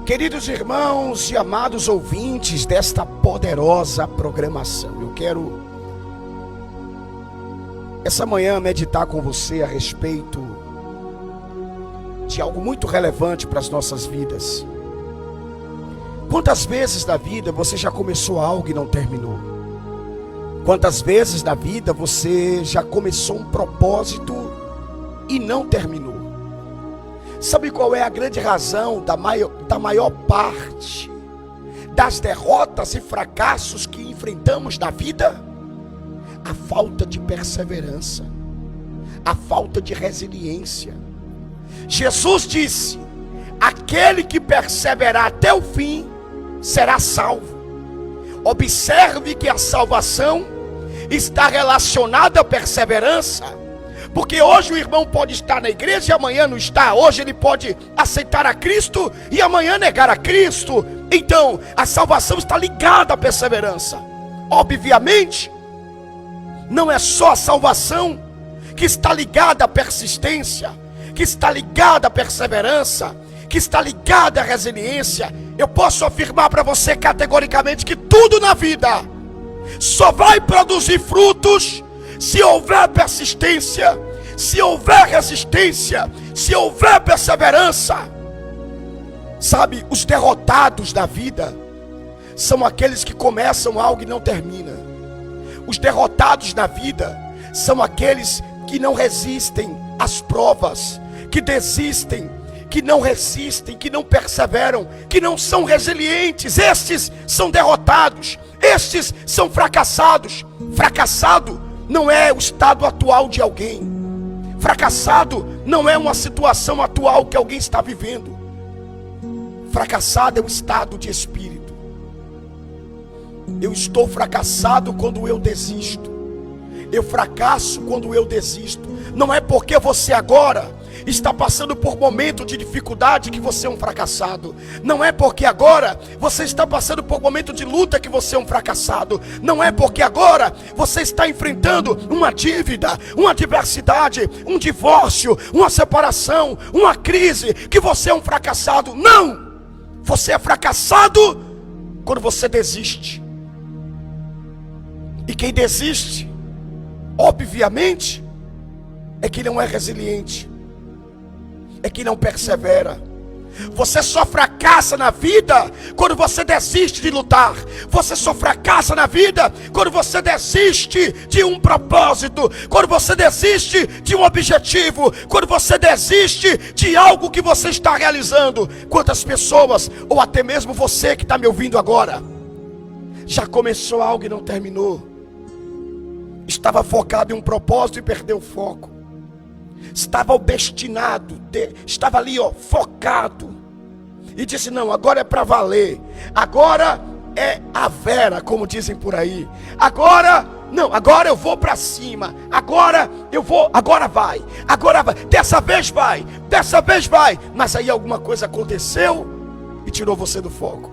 Queridos irmãos e amados ouvintes desta poderosa programação, eu quero essa manhã meditar com você a respeito de algo muito relevante para as nossas vidas. Quantas vezes na vida você já começou algo e não terminou? Quantas vezes na vida você já começou um propósito e não terminou? Sabe qual é a grande razão da maior parte das derrotas e fracassos que enfrentamos na vida? A falta de perseverança, a falta de resiliência. Jesus disse: aquele que perseverar até o fim será salvo. Observe que a salvação está relacionada à perseverança. Porque hoje o irmão pode estar na igreja e amanhã não está. Hoje ele pode aceitar a Cristo e amanhã negar a Cristo. Então a salvação está ligada à perseverança. Obviamente, não é só a salvação que está ligada à persistência, que está ligada à perseverança, que está ligada à resiliência. Eu posso afirmar para você categoricamente que tudo na vida só vai produzir frutos se houver persistência, se houver resistência, se houver perseverança. Sabe, os derrotados da vida são aqueles que começam algo e não terminam. Os derrotados na vida são aqueles que não resistem às provas, que desistem, que não resistem, que não perseveram, que não são resilientes. Estes são derrotados, estes são fracassados. Fracassado não é o estado atual de alguém. Fracassado não é uma situação atual que alguém está vivendo. Fracassado é um estado de espírito. Eu estou fracassado quando eu desisto. Eu fracasso quando eu desisto. Não é porque você agora está passando por momento de dificuldade que você é um fracassado. Não é porque agora você está passando por momento de luta que você é um fracassado. Não é porque agora você está enfrentando uma dívida, uma adversidade, um divórcio, uma separação, uma crise, que você é um fracassado. Não! Você é fracassado quando você desiste. E quem desiste, obviamente, é que não é resiliente, é que não persevera. Você só fracassa na vida quando você desiste de lutar. Você só fracassa na vida quando você desiste de um propósito, quando você desiste de um objetivo, quando você desiste de algo que você está realizando. Quantas pessoas, ou até mesmo você que está me ouvindo agora, já começou algo e não terminou? Estava focado em um propósito e perdeu o foco. Estava obstinado, estava ali focado, e disse: não, agora é para valer, agora é a vera, como dizem por aí. Agora eu vou para cima, agora vai, dessa vez vai. Mas aí alguma coisa aconteceu e tirou você do foco.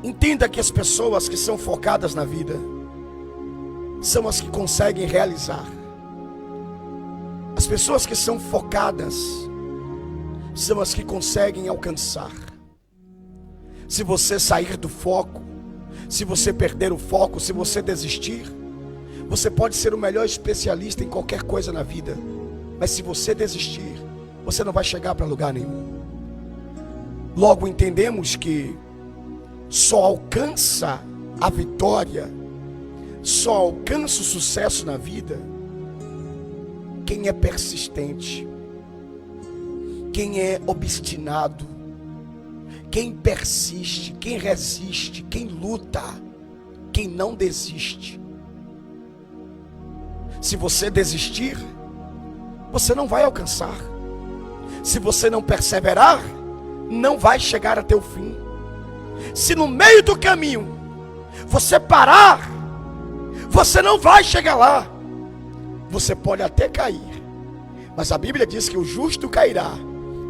Entenda que as pessoas que são focadas na vida são as que conseguem realizar. As pessoas que são focadas são as que conseguem alcançar. Se você sair do foco, se você perder o foco, se você desistir, você pode ser o melhor especialista em qualquer coisa na vida, mas se você desistir, você não vai chegar para lugar nenhum. Logo entendemos que só alcança a vitória, só alcança o sucesso na vida quem é persistente, quem é obstinado, quem persiste, quem resiste, quem luta, quem não desiste. Se você desistir, você não vai alcançar. Se você não perseverar, não vai chegar até o fim. Se no meio do caminho você parar, você não vai chegar lá. Você pode até cair, mas a Bíblia diz que o justo cairá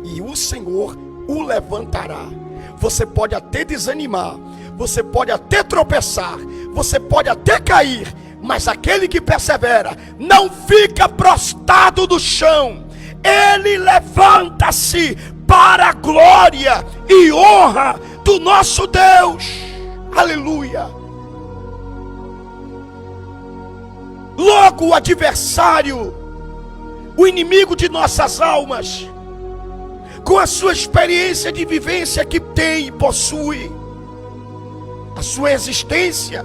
e o Senhor o levantará. Você pode até desanimar, você pode até tropeçar, você pode até cair, mas aquele que persevera não fica prostrado no chão. Ele levanta-se, para a glória e honra do nosso Deus. Aleluia. Logo o adversário, o inimigo de nossas almas, com a sua experiência de vivência que tem e possui, a sua existência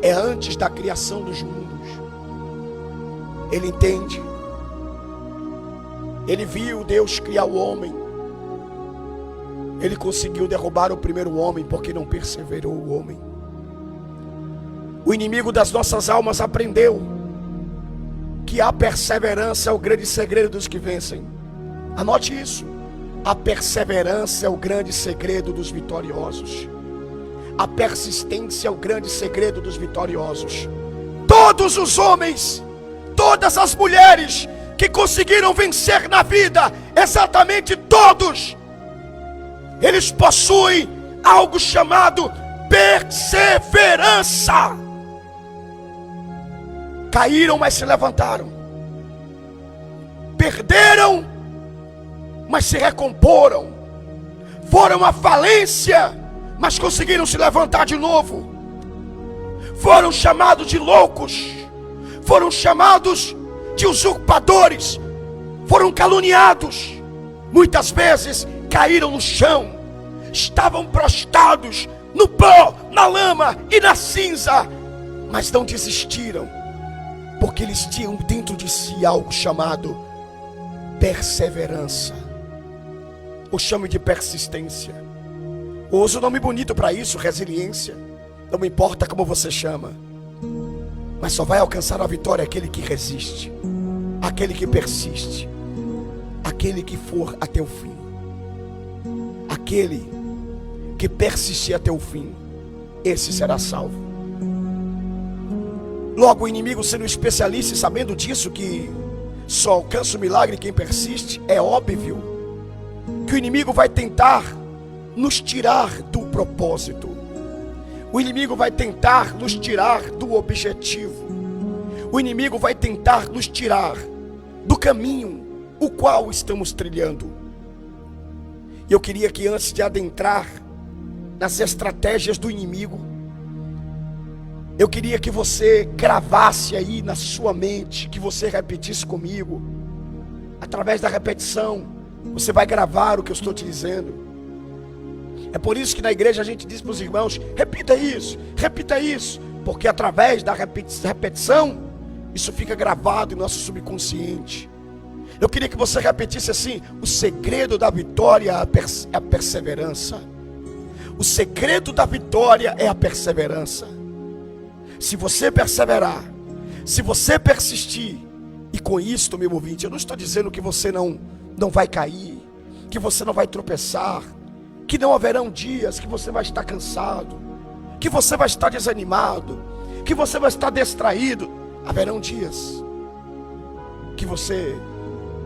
é antes da criação dos mundos. Ele entende. Ele viu Deus criar o homem. Ele conseguiu derrubar o primeiro homem porque não perseverou o homem. O inimigo das nossas almas aprendeu que a perseverança é o grande segredo dos que vencem. Anote isso. A perseverança é o grande segredo dos vitoriosos. A persistência é o grande segredo dos vitoriosos. Todos os homens, todas as mulheres que conseguiram vencer na vida, exatamente todos, eles possuem algo chamado perseverança. Caíram, mas se levantaram. Perderam, mas se recomporam. Foram à falência, mas conseguiram se levantar de novo. Foram chamados de loucos, foram chamados de usurpadores, foram caluniados, muitas vezes caíram no chão, estavam prostrados no pó, na lama e na cinza, mas não desistiram, porque eles tinham dentro de si algo chamado perseverança. Eu chamo de persistência. Eu uso um nome bonito para isso, resiliência. Não me importa como você chama, mas só vai alcançar a vitória aquele que resiste, aquele que persiste, aquele que for até o fim. Aquele que persistir até o fim, esse será salvo. Logo, o inimigo, sendo especialista e sabendo disso, que só alcança o milagre quem persiste, é óbvio que o inimigo vai tentar nos tirar do propósito. O inimigo vai tentar nos tirar do objetivo. O inimigo vai tentar nos tirar do caminho o qual estamos trilhando. E eu queria que, antes de adentrar nas estratégias do inimigo, eu queria que você gravasse aí na sua mente, que você repetisse comigo. Através da repetição, você vai gravar o que eu estou te dizendo. É por isso que na igreja a gente diz para os irmãos: repita isso, porque através da repetição, isso fica gravado em nosso subconsciente. Eu queria que você repetisse assim: o segredo da vitória é a perseverança. O segredo da vitória é a perseverança. Se você perseverar, se você persistir, e com isto, meu ouvinte, eu não estou dizendo que você não vai cair, que você não vai tropeçar, que não haverão dias que você vai estar cansado, que você vai estar desanimado, que você vai estar distraído. Haverão dias que você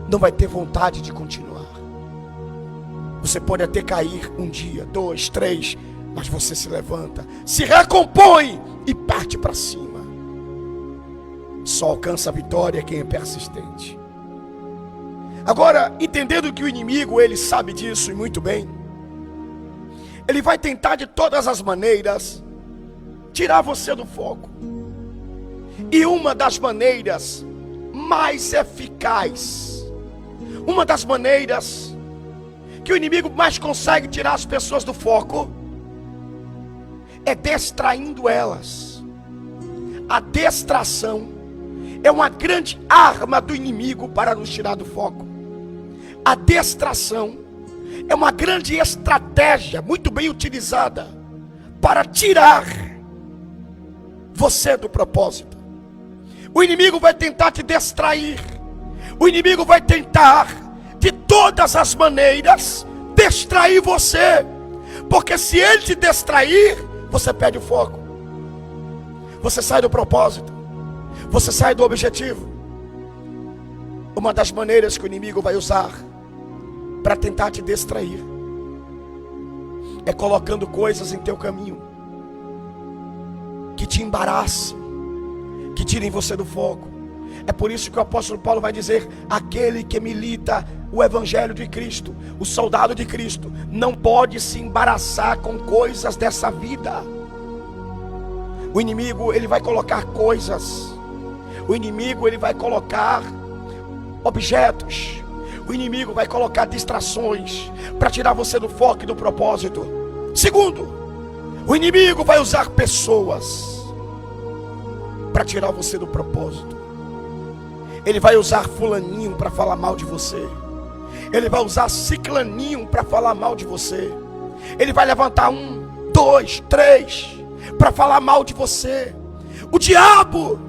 não vai ter vontade de continuar. Você pode até cair um dia, 2, 3, mas você se levanta, se recompõe e parte para cima. Só alcança a vitória quem é persistente. Agora, entendendo que o inimigo, ele sabe disso e muito bem, ele vai tentar de todas as maneiras tirar você do foco. E uma das maneiras mais eficaz, uma das maneiras que o inimigo mais consegue tirar as pessoas do foco, é distraindo elas. A distração é uma grande arma do inimigo para nos tirar do foco. A distração é uma grande estratégia, muito bem utilizada, para tirar você do propósito. O inimigo vai tentar te distrair. O inimigo vai tentar, de todas as maneiras, distrair você. Porque se ele te distrair, você perde o foco. Você sai do propósito. Você sai do objetivo. Uma das maneiras que o inimigo vai usar para tentar te distrair é colocando coisas em teu caminho que te embaraçem, que tirem você do foco. É por isso que o apóstolo Paulo vai dizer: aquele que milita o evangelho de Cristo, o soldado de Cristo, não pode se embaraçar com coisas dessa vida. O inimigo, ele vai colocar coisas. O inimigo, ele vai colocar objetos. O inimigo vai colocar distrações para tirar você do foco e do propósito. Segundo, o inimigo vai usar pessoas para tirar você do propósito. Ele vai usar fulaninho para falar mal de você. Ele vai usar ciclaninho para falar mal de você. Ele vai levantar 1, 2, 3 para falar mal de você. O diabo,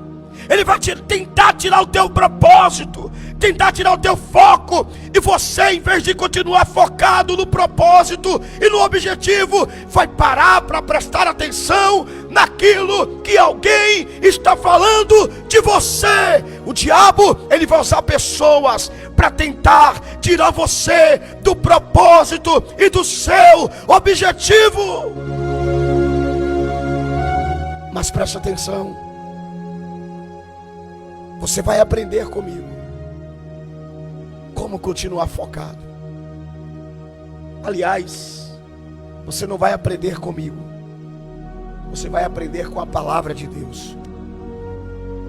ele vai tentar tirar o teu propósito, tentar tirar o teu foco, e você, em vez de continuar focado no propósito e no objetivo, vai parar para prestar atenção naquilo que alguém está falando de você. O diabo, ele vai usar pessoas para tentar tirar você do propósito e do seu objetivo. Mas preste atenção, você vai aprender comigo como continuar focado. Aliás, você não vai aprender comigo, você vai aprender com a palavra de Deus.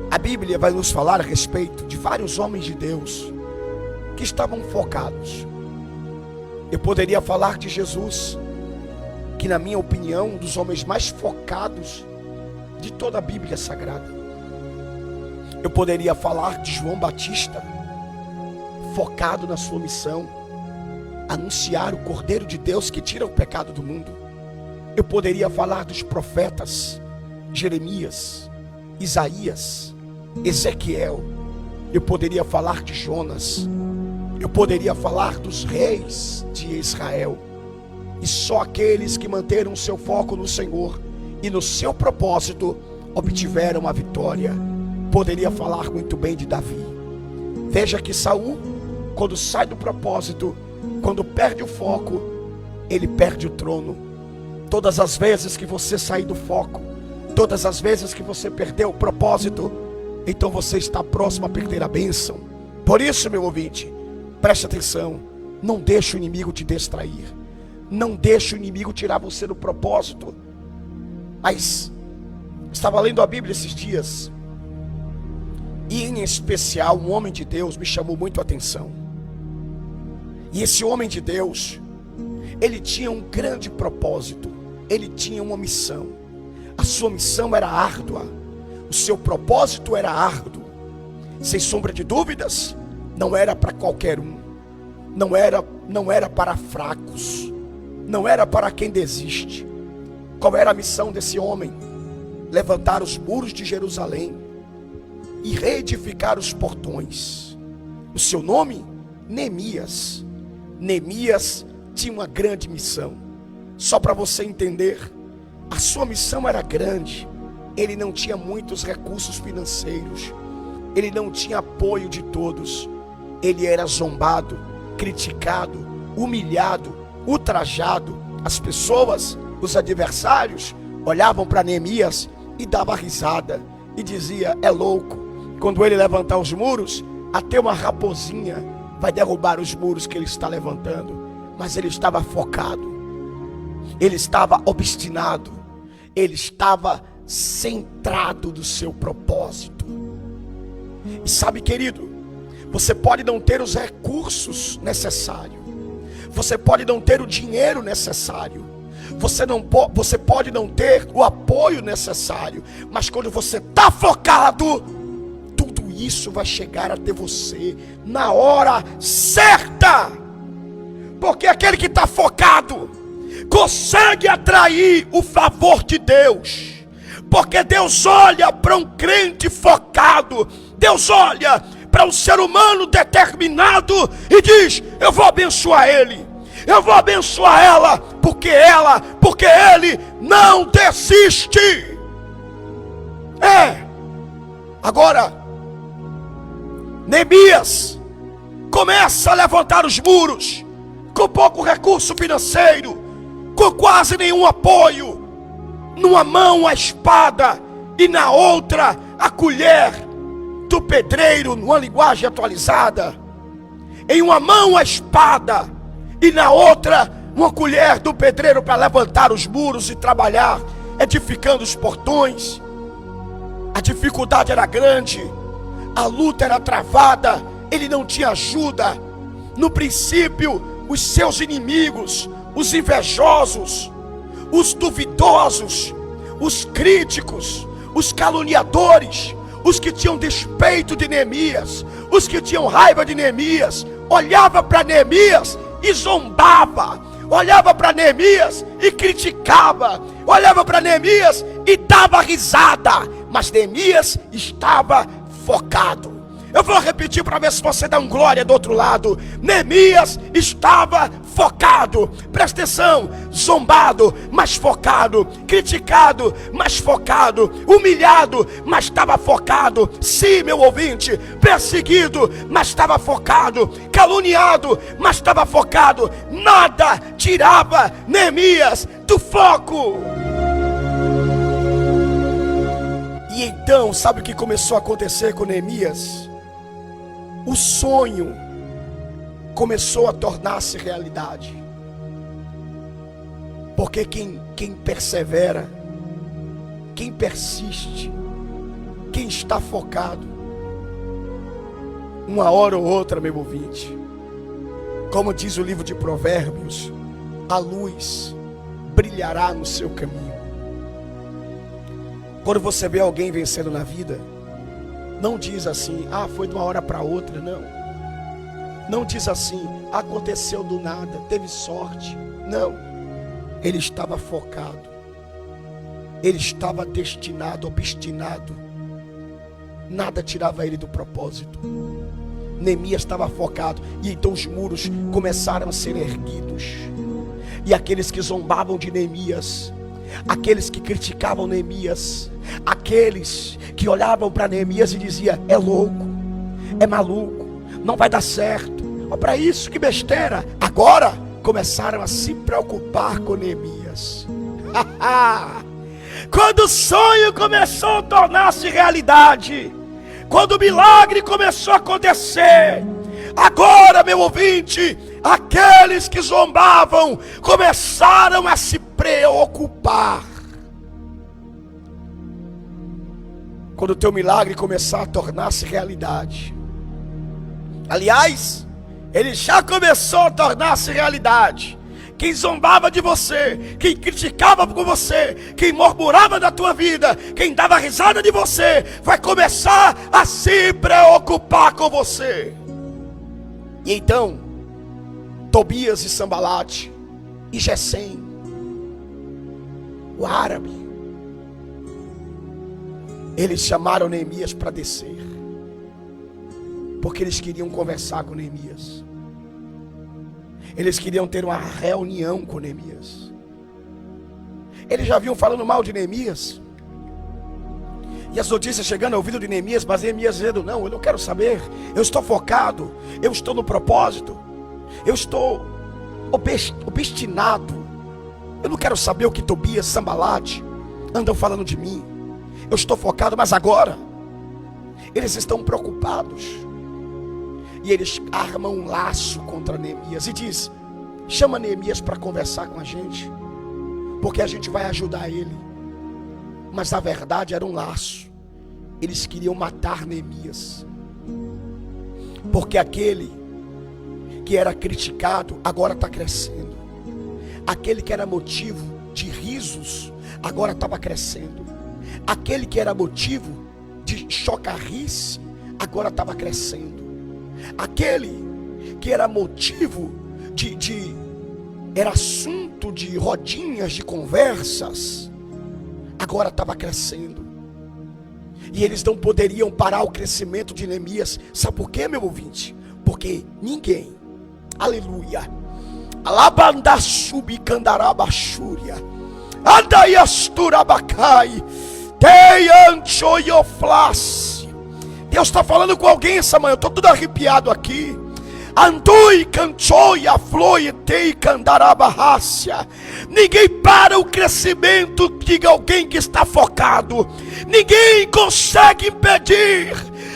A Bíblia vai nos falar a respeito de vários homens de Deus que estavam focados. Eu poderia falar de Jesus, que na minha opinião, um dos homens mais focados de toda a Bíblia Sagrada. Eu poderia falar de João Batista, focado na sua missão, anunciar o Cordeiro de Deus que tira o pecado do mundo. Eu poderia falar dos profetas Jeremias, Isaías, Ezequiel. Eu poderia falar de Jonas. Eu poderia falar dos reis de Israel. E só aqueles que manteram seu foco no Senhor e no seu propósito obtiveram a vitória. Poderia falar muito bem de Davi. Veja que Saul, quando sai do propósito, quando perde o foco, ele perde o trono. Todas as vezes que você sair do foco, todas as vezes que você perder o propósito, então você está próximo a perder a bênção. Por isso, meu ouvinte, preste atenção, não deixe o inimigo te distrair, não deixe o inimigo tirar você do propósito. Mas estava lendo a Bíblia esses dias, e em especial um homem de Deus me chamou muito a atenção. E esse homem de Deus, ele tinha um grande propósito, ele tinha uma missão. A sua missão era árdua, o seu propósito era árduo. Sem sombra de dúvidas, não era para qualquer um, não era para fracos, não era para quem desiste. Qual era a missão desse homem? Levantar os muros de Jerusalém e reedificar os portões. O seu nome? Neemias. Neemias tinha uma grande missão. Só para você entender, a sua missão era grande. Ele não tinha muitos recursos financeiros, ele não tinha apoio de todos. Ele era zombado, criticado, humilhado, ultrajado. As pessoas, os adversários, olhavam para Neemias e davam risada e dizia: é louco, quando ele levantar os muros, até uma raposinha vai derrubar os muros que ele está levantando. Mas ele estava focado, ele estava obstinado, ele estava centrado no seu propósito. E sabe, querido, você pode não ter os recursos necessários, você pode não ter o dinheiro necessário, você pode não ter o apoio necessário, mas quando você está focado, tudo isso vai chegar até você na hora certa. Porque aquele que está focado consegue atrair o favor de Deus. Porque Deus olha para um crente focado, Deus olha para um ser humano determinado e diz: eu vou abençoar ele, eu vou abençoar ela, porque ele não desiste. Agora, Neemias começa a levantar os muros, com pouco recurso financeiro, com quase nenhum apoio, numa mão a espada e na outra a colher do pedreiro, numa linguagem atualizada. em uma mão a espada e na outra uma colher do pedreiro para levantar os muros e trabalhar, edificando os portões. A dificuldade era grande, a luta era travada, ele não tinha ajuda. No princípio, os seus inimigos, os invejosos, os duvidosos, os críticos, os caluniadores, os que tinham despeito de Neemias, os que tinham raiva de Neemias, olhava para Neemias e zombava, olhava para Neemias e criticava, olhava para Neemias e dava risada, mas Neemias estava focado. Eu vou repetir para ver se você dá um glória do outro lado. Neemias estava focado. Presta atenção. Zombado, mas focado. Criticado, mas focado. Humilhado, mas estava focado. Sim, meu ouvinte. Perseguido, mas estava focado. Caluniado, mas estava focado. Nada tirava Neemias do foco. E então, sabe o que começou a acontecer com Neemias? O sonho começou a tornar-se realidade. Porque quem persevera, quem persiste, quem está focado, uma hora ou outra, meu ouvinte, como diz o livro de Provérbios, a luz brilhará no seu caminho. Quando você vê alguém vencendo na vida, não diz assim, foi de uma hora para outra, não. Não diz assim, aconteceu do nada, teve sorte. Não. Ele estava focado. Ele estava destinado, obstinado. Nada tirava ele do propósito. Neemias estava focado. E então os muros começaram a ser erguidos. E aqueles que zombavam de Neemias, aqueles que criticavam Neemias, aqueles que olhavam para Neemias e diziam, é louco, é maluco, não vai dar certo, olha para isso, que besteira. Agora começaram a se preocupar com Neemias. Quando o sonho começou a tornar-se realidade, quando o milagre começou a acontecer, agora, meu ouvinte, aqueles que zombavam começaram a se preocupar. Quando o teu milagre começar a tornar-se realidade, aliás, ele já começou a tornar-se realidade. Quem zombava de você, quem criticava com você, quem murmurava da tua vida, quem dava risada de você, vai começar a se preocupar com você. E então, Tobias e Sambalate e Gesem, o árabe, eles chamaram Neemias para descer, porque eles queriam conversar com Neemias. Eles queriam ter uma reunião com Neemias. Eles já vinham falando mal de Neemias, e as notícias chegando ao ouvido de Neemias, mas Neemias dizendo, não, eu não quero saber, eu estou focado, eu estou no propósito, eu estou obstinado, eu não quero saber o que Tobias, Sambalate andam falando de mim, eu estou focado. Mas agora eles estão preocupados, e eles armam um laço contra Neemias e diz, chama Neemias para conversar com a gente, porque a gente vai ajudar ele. Mas na verdade era um laço. Eles queriam matar Neemias, porque aquele que era criticado agora está crescendo. Aquele que era motivo de risos agora estava crescendo. Aquele que era motivo de chocarrice agora estava crescendo. Aquele que era motivo era assunto de rodinhas de conversas, agora estava crescendo. E eles não poderiam parar o crescimento de Neemias. Sabe por quê, meu ouvinte? Porque ninguém, aleluia, alabandassubicandarabachúria, andaiasturabacai, teianchoioflace. Deus está falando com alguém essa manhã, eu estou tudo arrepiado aqui. Andoi canchoia floi tei candarabarrácia. Ninguém para o crescimento de alguém que está focado. Ninguém consegue impedir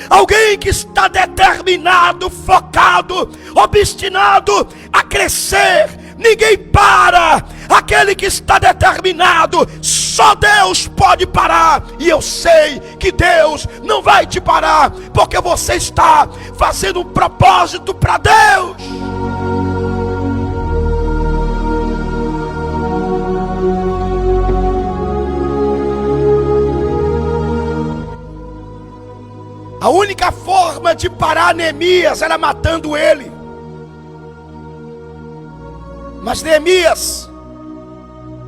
alguém que está determinado, focado, obstinado a crescer. Ninguém para. Aquele que está determinado, só Deus pode parar. E eu sei que Deus não vai te parar, porque você está fazendo um propósito para Deus. A única forma de parar Neemias era matando ele. Mas Neemias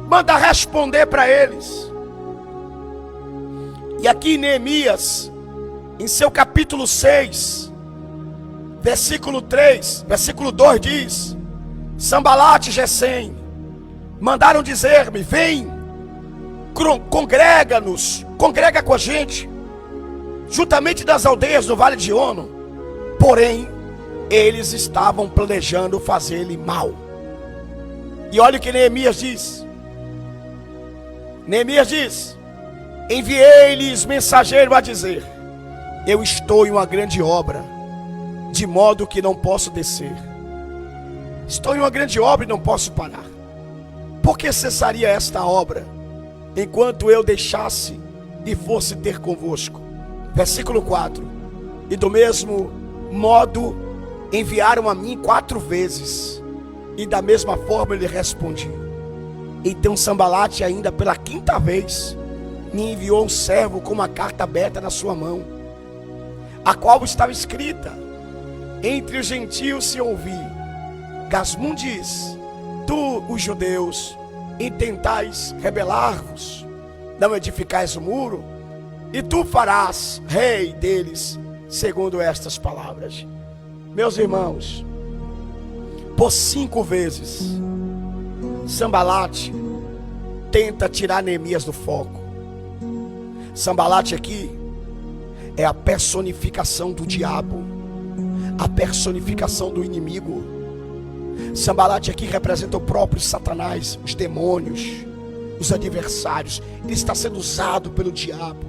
manda responder para eles. E aqui Neemias, em seu capítulo 6, versículo 3, versículo 2 diz: Sambalate e Gesem mandaram dizer-me: vem, congrega-nos, congrega com a gente, juntamente das aldeias do Vale de Ono. Porém, eles estavam planejando fazer-lhe mal. E olha o que Neemias diz. Neemias diz: enviei-lhes mensageiro a dizer: eu estou em uma grande obra, de modo que não posso descer. Estou em uma grande obra e não posso parar. Por que cessaria esta obra, enquanto eu deixasse e fosse ter convosco? Versículo 4: e do mesmo modo enviaram a mim 4 vezes, e da mesma forma eu lhe respondi. Então Sambalate, ainda pela 5ª vez, me enviou um servo com uma carta aberta na sua mão, a qual estava escrita: entre os gentios se ouvir, Gasmum diz: tu, os judeus, intentais rebelar-vos, não edificais o muro, e tu farás rei deles, segundo estas palavras. Meus irmãos, por 5 vezes Sambalate tenta tirar Neemias do foco. Sambalate aqui é a personificação do diabo, a personificação do inimigo. Sambalate aqui representa o próprio Satanás, os demônios, os adversários. Ele está sendo usado pelo diabo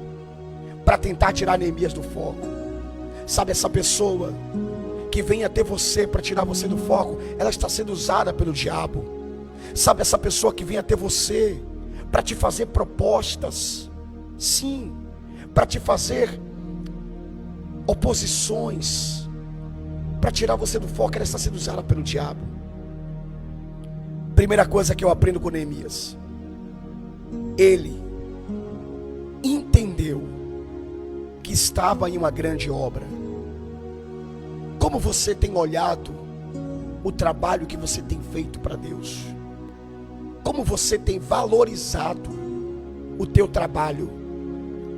para tentar tirar Neemias do foco. Sabe, essa pessoa que vem até você para tirar você do foco, ela está sendo usada pelo diabo. Sabe, essa pessoa que vem até você para te fazer propostas, sim, para te fazer oposições, para tirar você do foco, ela está sendo usada pelo diabo. Primeira coisa que eu aprendo com Neemias: ele entendeu que estava em uma grande obra. Como você tem olhado o trabalho que você tem feito para Deus? Como você tem valorizado o teu trabalho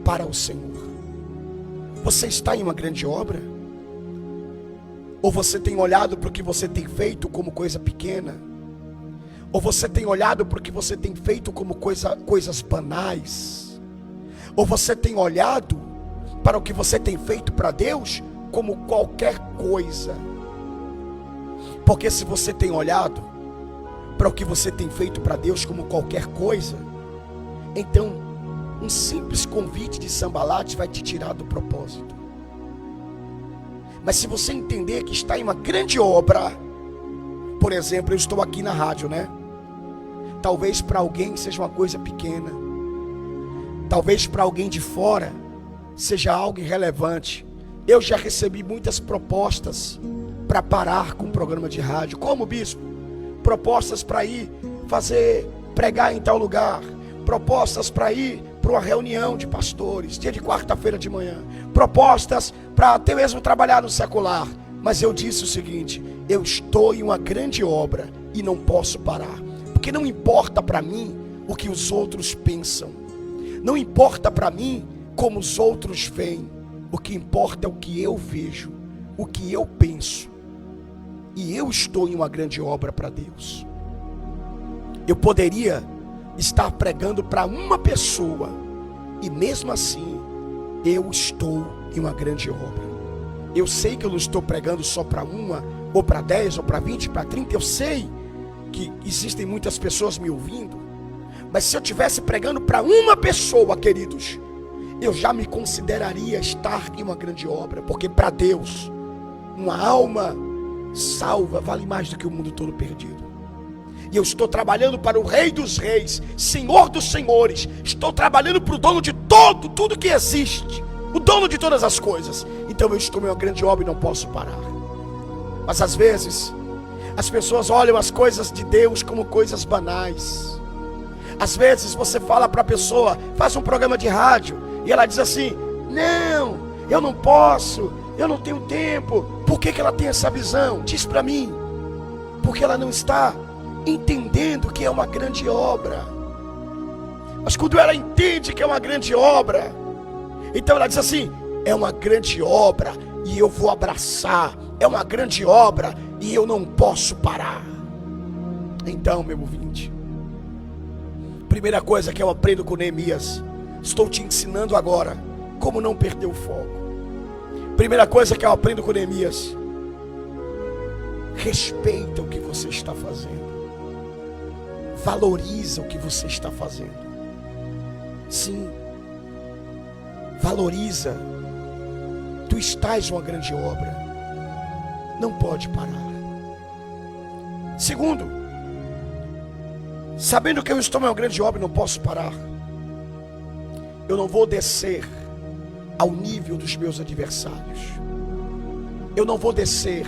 para o Senhor? Você está em uma grande obra? Ou você tem olhado para o que você tem feito como coisa pequena? Ou você tem olhado para o que você tem feito como coisas banais? Ou você tem olhado para o que você tem feito para Deus como qualquer coisa? Porque se você tem olhado para o que você tem feito para Deus como qualquer coisa, então um simples convite de Sambalate vai te tirar do propósito. Mas se você entender que está em uma grande obra, por exemplo, eu estou aqui na rádio, né? Talvez para alguém seja uma coisa pequena, talvez para alguém de fora seja algo irrelevante. Eu já recebi muitas propostas para parar com o programa de rádio. Como, bispo? Propostas para ir pregar em tal lugar, propostas para ir para uma reunião de pastores, dia de quarta-feira de manhã, propostas para até mesmo trabalhar no secular. Mas eu disse o seguinte: eu estou em uma grande obra e não posso parar, porque não importa para mim o que os outros pensam, não importa para mim como os outros veem. O que importa é o que eu vejo, o que eu penso. E eu estou em uma grande obra para Deus. Eu poderia estar pregando para uma pessoa, e mesmo assim eu estou em uma grande obra. Eu sei que eu não estou pregando só para uma, ou para 10, ou para 20, para 30. Eu sei que existem muitas pessoas me ouvindo, mas se eu estivesse pregando para uma pessoa, queridos, eu já me consideraria estar em uma grande obra, porque para Deus, uma alma salva vale mais do que o mundo todo perdido. E eu estou trabalhando para o Rei dos Reis, Senhor dos Senhores. Estou trabalhando para o dono de tudo que existe, o dono de todas as coisas. Então eu estou em uma grande obra e não posso parar. Mas às vezes as pessoas olham as coisas de Deus como coisas banais. Às vezes você fala para a pessoa, faz um programa de rádio, e ela diz assim: não, eu não posso, eu não tenho tempo. Por que ela tem essa visão? Diz para mim. Porque ela não está entendendo que é uma grande obra. Mas quando ela entende que é uma grande obra, então ela diz assim: é uma grande obra e eu vou abraçar. É uma grande obra e eu não posso parar. Então, meu ouvinte, primeira coisa que eu aprendo com Neemias, estou te ensinando agora como não perder o foco. Primeira coisa que eu aprendo com Neemias: respeita o que você está fazendo. Valoriza o que você está fazendo. Sim, valoriza. Tu estás em uma grande obra, não pode parar. Segundo, sabendo que eu estou em uma grande obra e não posso parar, eu não vou descer ao nível dos meus adversários. Eu não vou descer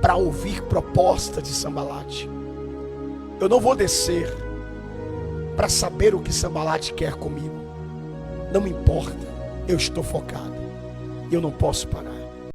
para ouvir proposta de Sambalate. Eu não vou descer para saber o que Sambalate quer comigo. Não me importa, eu estou focado. Eu não posso parar.